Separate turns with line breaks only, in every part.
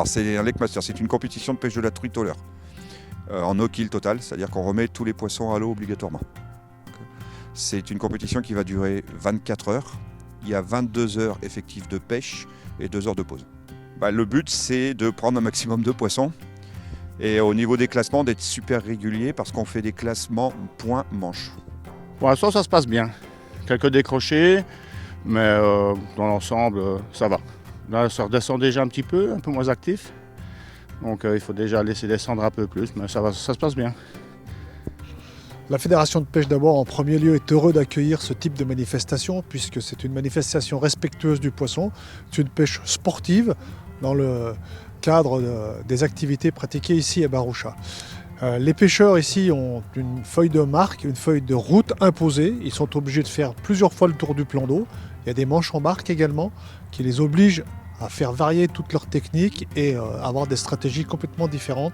C'est un lake master, c'est une compétition de pêche de la truite au leurre. En no kill total, c'est-à-dire qu'on remet tous les poissons à l'eau obligatoirement. C'est une compétition qui va durer 24 heures. Il y a 22 heures effectives de pêche et 2 heures de pause. Le but, c'est de prendre un maximum de poissons et au niveau des classements, d'être super régulier parce qu'on fait des classements point-manche.
Pour l'instant, ça se passe bien. Quelques décrochés, mais dans l'ensemble, ça va. Là, ça redescend déjà un peu moins actif. Donc il faut déjà laisser descendre un peu plus, mais ça se passe bien.
La Fédération de pêche d'abord en premier lieu est heureux d'accueillir ce type de manifestation puisque c'est une manifestation respectueuse du poisson, c'est une pêche sportive dans le cadre des activités pratiquées ici à Baroucha. Les pêcheurs ici ont une feuille de marque, une feuille de route imposée. Ils sont obligés de faire plusieurs fois le tour du plan d'eau. Il y a des manches en barque également qui les obligent à faire varier toutes leurs techniques et avoir des stratégies complètement différentes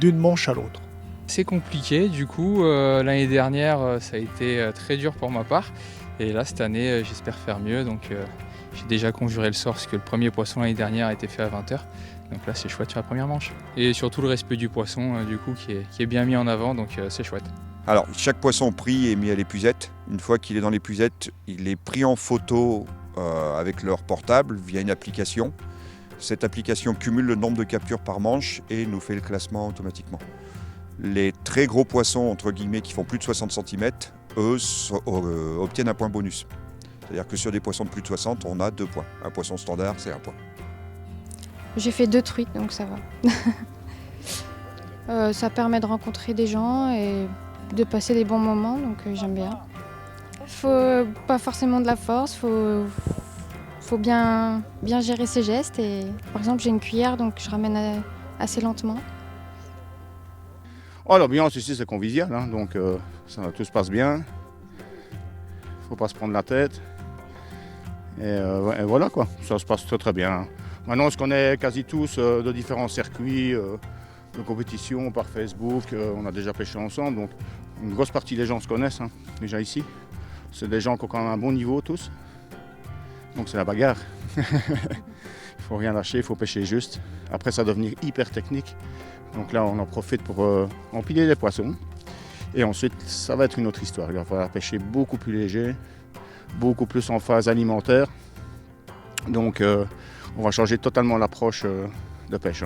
d'une manche à l'autre.
C'est compliqué, du coup, l'année dernière ça a été très dur pour ma part et là cette année j'espère faire mieux, donc j'ai déjà conjuré le sort parce que le premier poisson l'année dernière a été fait à 20h, donc là c'est chouette sur la première manche. Et surtout le respect du poisson du coup qui est bien mis en avant, donc c'est chouette.
Alors chaque poisson pris est mis à l'épuisette. Une fois qu'il est dans l'épuisette, il est pris en photo avec leur portable via une application. Cette application cumule le nombre de captures par manche et nous fait le classement automatiquement. Les très gros poissons, entre guillemets, qui font plus de 60 cm, eux, obtiennent un point bonus. C'est-à-dire que sur des poissons de plus de 60, on a 2 points. Un poisson standard, c'est 1 point.
J'ai fait 2 truites, donc ça va. Ça permet de rencontrer des gens et de passer des bons moments, donc j'aime bien. Faut pas forcément de la force, faut bien gérer ses gestes. Et, par exemple, j'ai une cuillère, donc je ramène assez lentement.
Oh, l'ambiance ici c'est convivial, hein, donc tout se passe bien. Faut pas se prendre la tête. Et voilà quoi, ça se passe très très bien. Maintenant on se connaît quasi tous de différents circuits de compétition par Facebook, on a déjà pêché ensemble, donc une grosse partie des gens se connaissent hein, déjà ici. C'est des gens qui ont quand même un bon niveau tous. Donc c'est la bagarre. Il faut rien lâcher, il faut pêcher juste. Après ça va devenir hyper technique. Donc là on en profite pour empiler les poissons. Et ensuite ça va être une autre histoire. Il va falloir pêcher beaucoup plus léger, beaucoup plus en phase alimentaire. Donc on va changer totalement l'approche de pêche.